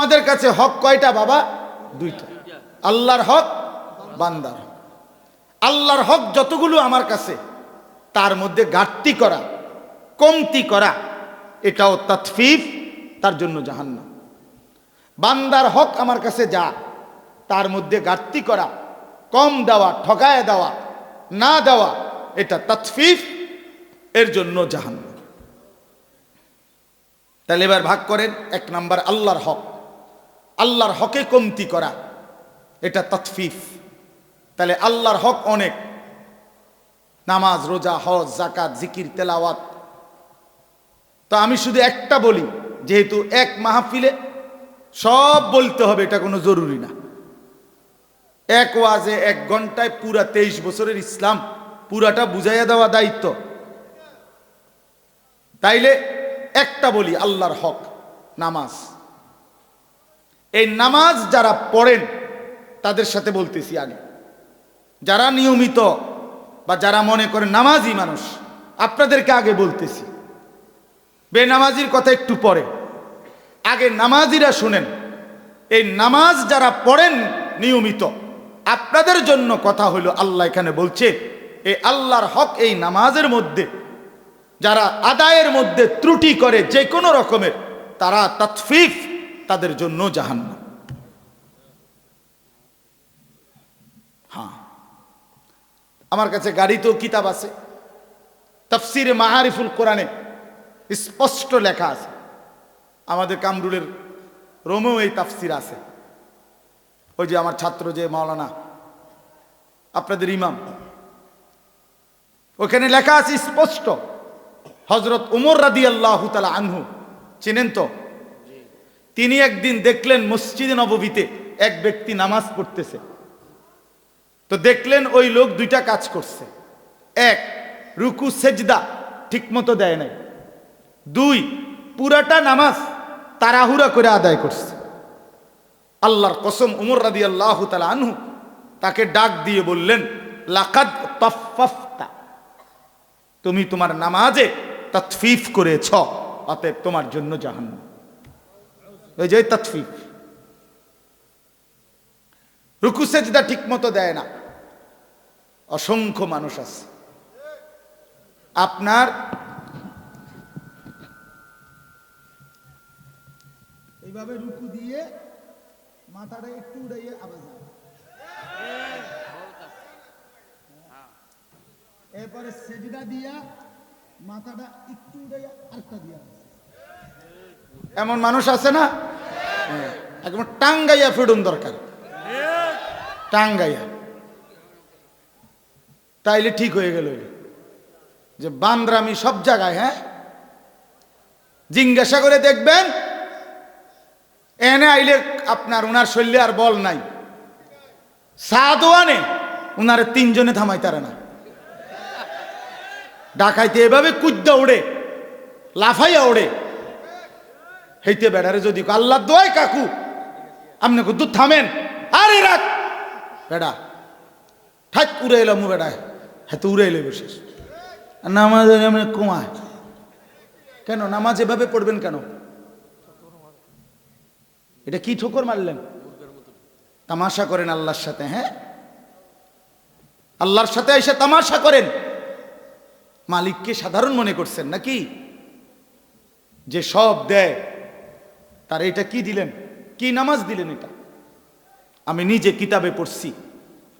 আমাদের কাছে হক কয়টা বাবা? দুইটা। আল্লাহর হক, বান্দার হক। আল্লাহর হক যতগুলো আমার কাছে, তার মধ্যে ঘাটতি করা, কমতি করা, এটাও তাতফিফ, তার জন্য জাহান্নাম। বান্দার হক আমার কাছে যা, তার মধ্যে ঘাটতি করা, কম দেওয়া, ঠকায় দেওয়া, না দেওয়া, এটা তাতফিফ, এর জন্য জাহান্নাম। তাহলে এবার ভাগ করেন। এক নাম্বার আল্লাহর হক, আল্লাহর হকে কমতি করা, এটা তাতফিফ। তাহলে আল্লাহর হক অনেক, নামাজ, রোজা, হজ, যাকাত, জিকির, তেলাওয়াত। তো আমি শুধু একটা বলি, যেহেতু এক মাহফিলে সব বলতে হবে এটা কোনো জরুরি না। এক ওয়াজে 1 ঘন্টায় পুরা 23 বছরের ইসলাম পুরাটা বুঝাইয়া দেওয়া দায়িত্ব। তাইলে একটা বলি, আল্লাহর হক নামাজ। এই নামাজ যারা পড়েন তাদের সাথে বলতেছি আগে, যারা নিয়মিত বা যারা মনে করেন নামাজি মানুষ, আপনাদেরকে আগে বলতেছি। বেনামাজির কথা একটু পরে, আগে নামাজিরা শুনেন। এই নামাজ যারা পড়েন নিয়মিত, আপনাদের জন্য কথা হলো, আল্লাহ এখানে বলছে এই আল্লাহর হক এই নামাজের মধ্যে যারা আদায়ের মধ্যে ত্রুটি করে যে কোনো রকমের, তারা তাতফিফ, তাদের জন্য জাহান্নাম। হ্যাঁ, আমার কাছে গাড়িতেও কিতাব আছে, তাফসিরে মাআরিফুল কোরআনে স্পষ্ট লেখা আছে। আমাদের কামরুলের রোমেও এই তাফসির আছে। ওই যে আমার ছাত্র যে মাওলানা, আপনাদের ইমাম, ওখানে লেখা আছে স্পষ্ট। হযরত উমর রাদিয়াল্লাহু তাআলা আনহু চিনেন তো? তিনি একদিন দেখলেন মসজিদে নববীতে এক ব্যক্তি নামাজ পড়তেছে। তো দেখলেন ওই লোক দুইটা কাজ করছে। এক, রুকু সেজদা ঠিক মতো দেয় নাই। 2, পুরাটা নামাজ তাড়াহুড়া করে আদায় করছে। আল্লাহর কসম, উমর রাদিয়াল্লাহু তাআলা আনহু তাকে ডাক দিয়ে বললেন, লাকাদ তাফফাফতা, তুমি তোমার নামাজে তাতফিফ করেছ, অতএব তোমার জন্য জাহান্নাম। ওই যে তাতফিফ, রুকু সেজদা ঠিক মতো দেয় না। অসংখ্য মানুষ আছে, আপনার এইভাবে রুকু দিয়ে মাথাটা একটু উড়াইয়ে আবার যায়, এরপরে সেজদা দিয়া মাথাটা একটু উড়াইয়া আরেকটা দিয়া। এমন মানুষ আছে না? একদম টাঙ্গাইয়া ফেডুন দরকার, টাঙ্গাইয়া, তাইলে ঠিক হয়ে গেল। যে বান্দরামি সব জায়গায়। হ্যাঁ, জিজ্ঞাসা করে দেখবেন, এনে আইলে আপনার উনার শরীরে আর বল নাই, সাদওয়ানে উনারে 3 জনে থামাইতারে না। ডাকাইতে এভাবে কুদ্দা ওড়ে, লাফাইয়া ওড়ে। হেইতে বেড়ারে যদি আল্লাহ দোয়াই কাকু আপনি কুদ্দু থামেন, আরে রাখ বেড়া, ঠাক উড়ে এলাম বেড়ায়, হ্যাঁ তো উড়ে এলে বিশেষ। নামাজ এমনি কমায় কেন? নামাজ এভাবে পড়বেন কেন? এটা কি ঠোকর মারলেন? তামাশা করেন আল্লাহর সাথে। হ্যাঁ, আল্লাহর সাথে এসে তামাশা করেন। মালিককে সাধারণ মনে করছেন নাকি? যে সব দেয় তার এটা কি দিলেন? কি নামাজ দিলেন? এটা আমি নিজে কিতাবে পড়ছি,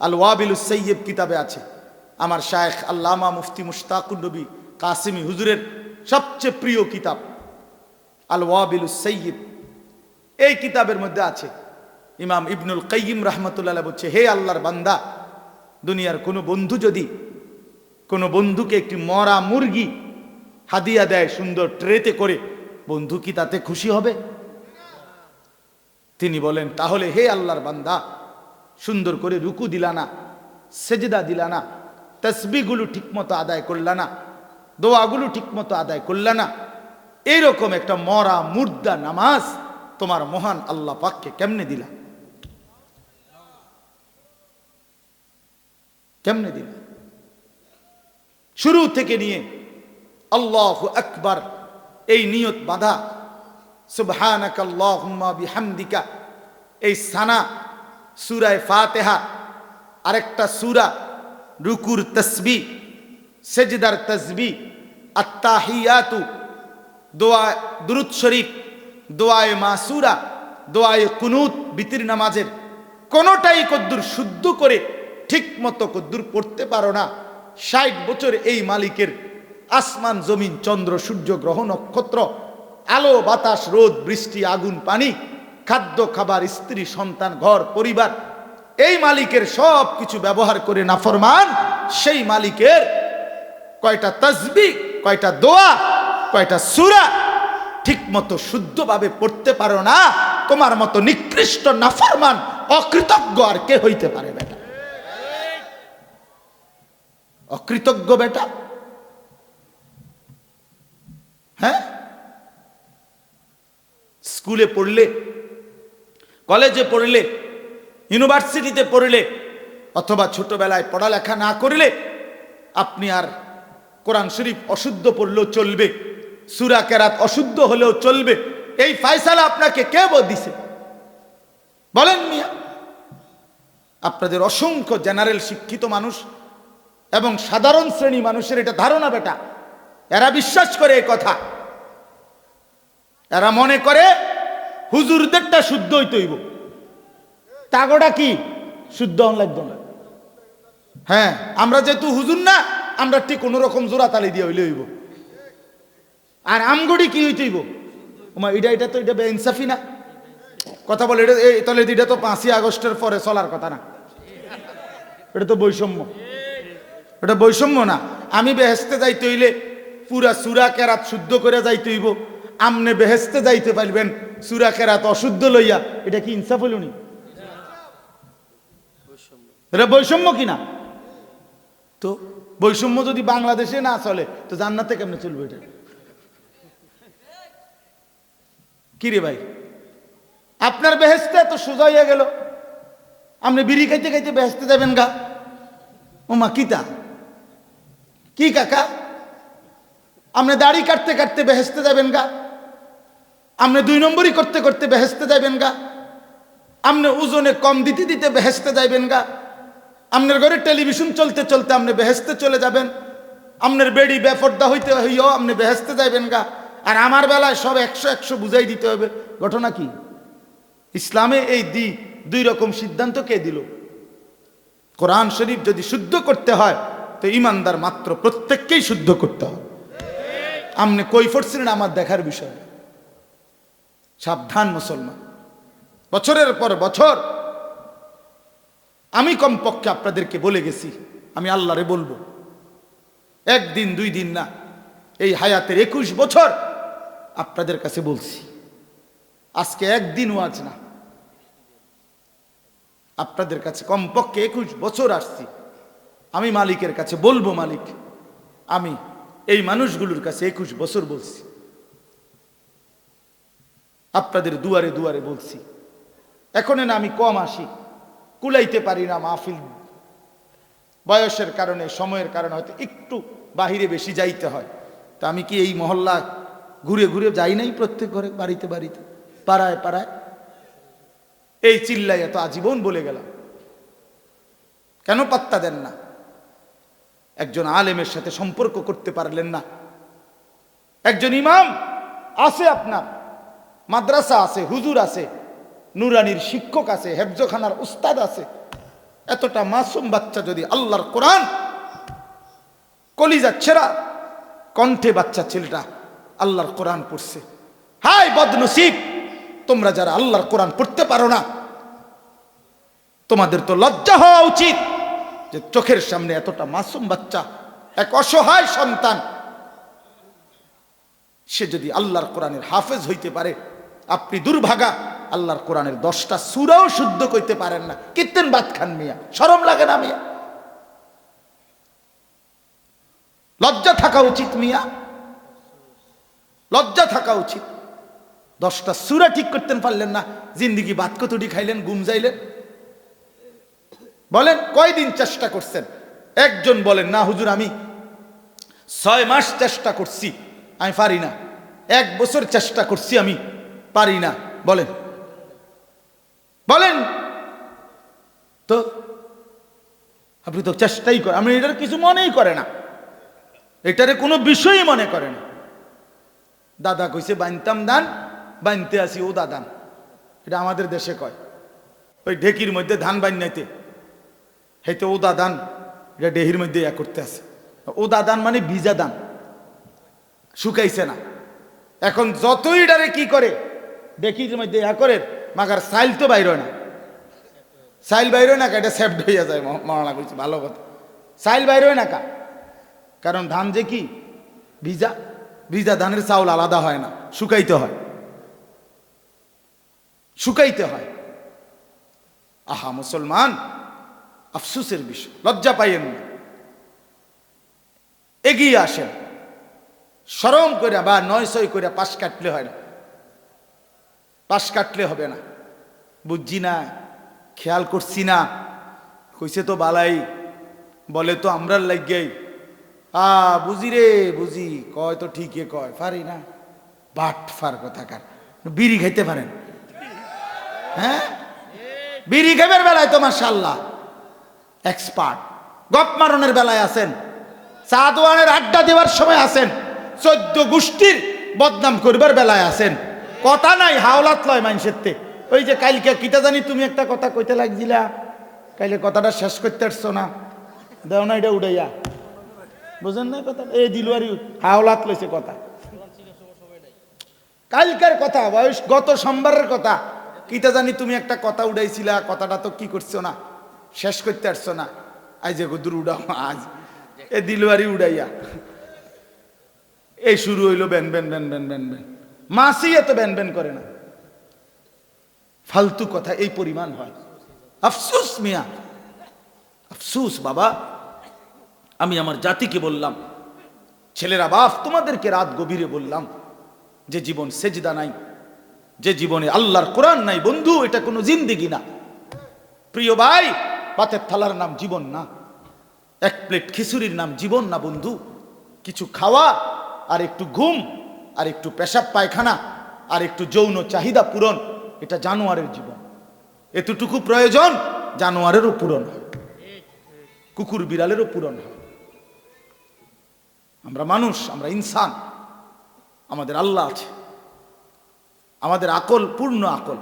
আল ওয়াবিলুস সাইয়্যিব কিতাবে আছে। আমার শায়েখ আল্লামা মুফতি মুশতাকুর নবী কাসিমি হুজুরের সবচেয়ে প্রিয় কিতাব আল ওয়াবিলুস সাইয়্যিব। এই কিতাবের মধ্যে আছে, ইমাম ইবনুল কাইয়িম রাহমাতুল্লাহ বলছে, হে আল্লাহর বান্দা, দুনিয়ার কোনো বন্ধু যদি কোনো বন্ধুকে একটি মরা মুরগি হাদিয়া দেয় সুন্দর ট্রেতে করে, বন্ধু কি তাতে খুশি হবে? তিনি বলেন, তাহলে হে আল্লাহর বান্দা, সুন্দর করে রুকু দিলা না, সেজদা দিলা না, তাসবিহগুলো ঠিকমতো আদায় করলা না, দোয়াগুলো ঠিকমতো আদায় করলা না, এইরকম একটা মরা মুর্দা নামাজ তোমার মহান আল্লাহ পাককে কেমনে দিলা? কেমনে দিলা? শুরু থেকে নিয়ে আল্লাহু আকবার এই নিয়ত বাঁধা, সুবহানাকাল্লাহুম্মা বিহামদিকা, এই সানা সূরা ফাতিহা, আরেকটা সূরা রুকুর তাসবিহ, সেজদার তাসবিহ, আত্তাহিয়াতু, দোয়া দুরূদ শরীফ, দোয়ায়ে মাসুরা, দোয়ায়ে কুনুত, বিতির নামাজের কোনোটাই কদ্দুর শুদ্ধ করে ঠিক মতো কদ্দুর পড়তে পারো না, 60 বছর এই মালিকের আসমান জমিন চন্দ্র সূর্য গ্রহ নক্ষত্র, আলো বাতাস রোদ বৃষ্টি আগুন পানি, খাদ্য খাবার স্ত্রী সন্তান ঘর পরিবার, এই মালিকের সব কিছু ব্যবহার করে নাফরমান সেই মালিকের কয়টা তাসবিহ, কয়টা দোয়া, কয়টা সূরা ঠিক মতো শুদ্ধভাবে পড়তে পারো না, তোমার মতো নিকৃষ্ট নাফরমান অকৃতজ্ঞ আর কে হইতে পারে বেটা? অকৃতজ্ঞ বেটা। হ্যাঁ, স্কুলে পড়লে, কলেজে পড়লে, ইউনিভার্সিটিতে পড়লে, অথবা ছোটবেলায় পড়ালেখা না করলে আপনি আর কোরআন শরীফ অশুদ্ধ পড়লেও চলবে, সূরা কেরাত অশুদ্ধ হলেও চলবে, এই ফয়সালা আপনাকে কে দিছে বলেন মিয়া? আপনাদের অসংখ্য জেনারেল শিক্ষিত মানুষ এবং সাধারণ শ্রেণী মানুষের এটা ধারণা বেটা, এরা বিশ্বাস করে এই কথা, এরা মনে করে হুজুরদেরটা শুদ্ধ হইতে হইব, তাগোটা কি শুদ্ধ হন লাগবে না। হ্যাঁ, আমরা যেহেতু হুজুর না, আমরা ঠিক কোনো রকম জোড়া তালি দিয়ে হইলে হইব, আর আমগুড়ি কি হইতে হইব, এটা তো এটা বেইনসাফি না কথা বলে, এটা তাহলে এটা তো 5ই আগস্টের পরে চলার কথা না, এটা তো বৈষম্য, এটা বৈষম্য না। আমি বেহেস্তে যাইতে হইলে পুরা সূরা কেরাত শুদ্ধ করে যাইতে হইব, আমনে বেহেস্তে যাইতে পারবেন সূরা কেরাত অশুদ্ধ লইয়া, এটা কি ইনসাফ হইল নি? এটা বৈষম্য কিনা? তো বৈষম্য যদি বাংলাদেশে না চলে তো জান্নাতে কেমনে চলবে? এটা কি রে ভাই, আপনার বেহেস্তে এত সোজা হইয়া গেল, আপনি বিড়ি খাইতে খাইতে বেহেস্তে যাবেন গা? ওমা কিতা কি কাকা, আপনি দাড়ি কাটতে কাটতে বেহেস্তে যাবেন গা? আপনি 2 নম্বরই করতে করতে বেহেস্তে যাবেন গা? আপনি ওজনে কম দিতে দিতে বেহেস্তে যাইবেন গা? আপনার ঘরে টেলিভিশন চলতে চলতে আপনি বেহেস্তে চলে যাবেন? আপনার বেড়ি বেপর্দা হইতে হইও আপনি বেহেস্তে যাইবেন গা? আর আমার বেলায় সব 100 বুঝাই দিতে হবে, ঘটনা কি? ইসলামে এই 2 রকম সিদ্ধান্ত কে দিল? কোরআন শরীফ যদি শুদ্ধ করতে হয় তো ইমানদার মাত্র প্রত্যেককেই শুদ্ধ করতে হবে। আপনি কই পড়ছিলেন আমার দেখার বিষয়। সাবধান মুসলমান, বছরের পর বছর আমি কমপক্ষে আপনাদেরকে বলে গেছি, আমি আল্লাহরে বলবো, 1 দিন 2 দিন না, এই হায়াতের 21 বছর আপনাদের কাছে বলছি, আজকে 1 দিন ওয়াজ না, আপনাদের কাছে কমপক্ষে 21 বছর আসছি। আমি মালিকের কাছে বলবো, মালিক আমি এই মানুষগুলোর কাছে 21 বছর বলছি, আপনাদের দুয়ারে দুয়ারে বলছি। এখন না আমি কম আসি, কুলাইতে পারি না মাহফিল, বয়সের কারণে সময়ের কারণে হয়তো একটু বাহিরে বেশি যাইতে হয়। তা আমি কি এই মহল্লা ঘুরে ঘুরে যাই নাই প্রত্যেক ঘরে, বাড়িতে বাড়িতে, পাড়ায় পাড়ায়, এই চিল্লাই এত আজীবন বলে গেলাম, কেন পাত্তা দেন না? একজন আলেমের সাথে সম্পর্ক করতে পারলেন না? একজন ইমাম আছে, আপনার মাদ্রাসা আছে, হুজুর আছে, নুরানির শিক্ষক আছে, হেফজখানার উস্তাদ আছে, এতটা মাসুম বাচ্চা যদি আল্লাহর কোরআন কলিজা ছেঁড়া কণ্ঠে বাচ্চা ছেলেটা আল্লাহর কোরআন পড়ছে, হাই বদনসিব তোমরা যারা আল্লাহর কোরআন পড়তে পারো না, তোমাদের তো লজ্জা হওয়া উচিত যে চোখের সামনে এতটা মাসুম বাচ্চা, এক অসহায় সন্তান, সে যদি আল্লাহর কোরআনের হাফেজ হইতে পারে, আপনি দুর্ভাগা আল্লাহর কোরআনের 10টা সূরাও শুদ্ধ করতে পারেন না, কিত্তেন বাদ খান মিয়া, শরম লাগে না মিয়া? লজ্জা থাকা উচিত মিয়া, লজ্জা থাকা উচিত। 10টা সূরা ঠিক করতে পারলেন না, জিন্দিগি বাদ কতটি খাইলেন, ঘুম যাইলেন? বলেন কয়দিন চেষ্টা করছেন? একজন বলেন না হুজুর আমি 6 মাস চেষ্টা করছি, আমি পারি না। 1 বছর চেষ্টা করছি আমি, পারি না। বলেন বলেন তো, আপনি তো চেষ্টাই করেন, আমি এটার কিছু মনেই করে না, এটারে কোনো বিষয়ই মনে করে না। দাদা কইছে বানতাম ধান, বানতে আসি ও দাদান, এটা আমাদের দেশে কয়। ওই ঢেকির মধ্যে ধান বান্যাইতে হয়তো ও দাদান, এটা ডেহির মধ্যে ইয়া করতে আছে। ও দাদান মানে ভিজা দান, শুকাইছে না। এখন যতই ডারে কি করে ডেকির মধ্যে ইয়া করে, মাগার সাইল তো বাইর হয় না, সাইল বাইর হয় না কা, এটা সেফড হইয়া যায়। মরনা কইছে ভালো কথা, সাইল বাইর হয় না কা, কারণ ধান যে কি ভিজা, ভিজা ধানের চাউল আলাদা হয় না, শুকাইতে হয়, শুকাইতে হয়। আহা মুসলমান, আফসোসের বিষয়, লজ্জা পাইয়েন না, এগিয়ে আসেন। শরম করে বা 900 করে পাশ কাটলে হয় না, পাশ কাটলে হবে না। বুঝছি না, খেয়াল করছি না, কইছে তো বালাই, বলে তো আমরা লাগেই। বুঝি রে বুঝি, কয় তো ঠিকই কয়, পারি না। বাট ফার কথাকার, বিড়ি খাইতে পারেন? হ্যাঁ, বিড়ি খাইবার বেলায় তো মাশাআল্লাহ এক্সপার্ট, গপ মারনের বেলায় আছেন, চা দোয়ানের আড্ডা দেওয়ার সময় আছেন, 14 গোষ্ঠীর বদনাম করবার বেলায় আছেন। কথা নাই, হাওলাত লয় মানুষের তে। ওই যে কালকে কিতা জানি তুমি একটা কথা কইতে লাগছিলা, কাইলে কথাটা শেষ করতে পারছো না, দেও না এটা উড়াইয়া, বুঝেন না কথা? এই দিলুয়ারি হাওলাত লইছে কথা, কালকের কথা, বয়স গত সোমবারের কথা, কিতা জানি তুমি একটা কথা উড়াইছিলা, কথাটা তো কি করছো না, শেষ করতে পারছো না, আজ যে গদুর উড়াও, আজ এ দিলুয়ারি উড়াইয়া এই শুরু হইলো ব্যান ব্যান ব্যান ব্যান ব্যান ব্যান। মাসি এত ব্যান ব্যান করে না, ফালতু কথা এই পরিমাণ হয়। আফসোস মিয়া, আফসোস বাবা। আমি আমার জাতিকে বললাম, ছেলেরা বাপ, তোমাদেরকে রাত গভীরে বললাম, যে জীবন সেজদা নাই, যে জীবনে আল্লাহর কোরআন নাই, বন্ধু এটা কোনো জিন্দেগি না। প্রিয় ভাই, পাতের থালার নাম জীবন না, এক প্লেট খিচুড়ির নাম জীবন না বন্ধু। কিছু খাওয়া আর একটু ঘুম আর একটু পেশাব পায়খানা আর একটু যৌন চাহিদা পূরণ, এটা জানোয়ারের জীবন। এতটুকু প্রয়োজন জানোয়ারেরও পূরণ হয়, কুকুর বিড়ালেরও পূরণ হয়। আমরা মানুষ, আমরা ইনসান, আমাদের আল্লাহ আছে, আমাদের আকল পূর্ণ আকল,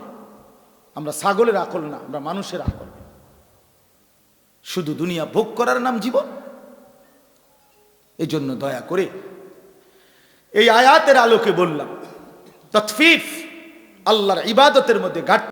আমরা ছাগলের আকল না, আমরা মানুষের আকল। শুধু দুনিয়া ভোগ করার নাম জীবন। এই জন্য দয়া করে এই আয়াতের আলোকে বললাম, ততফিফ, আল্লাহর ইবাদতের মধ্যে ঘাটতি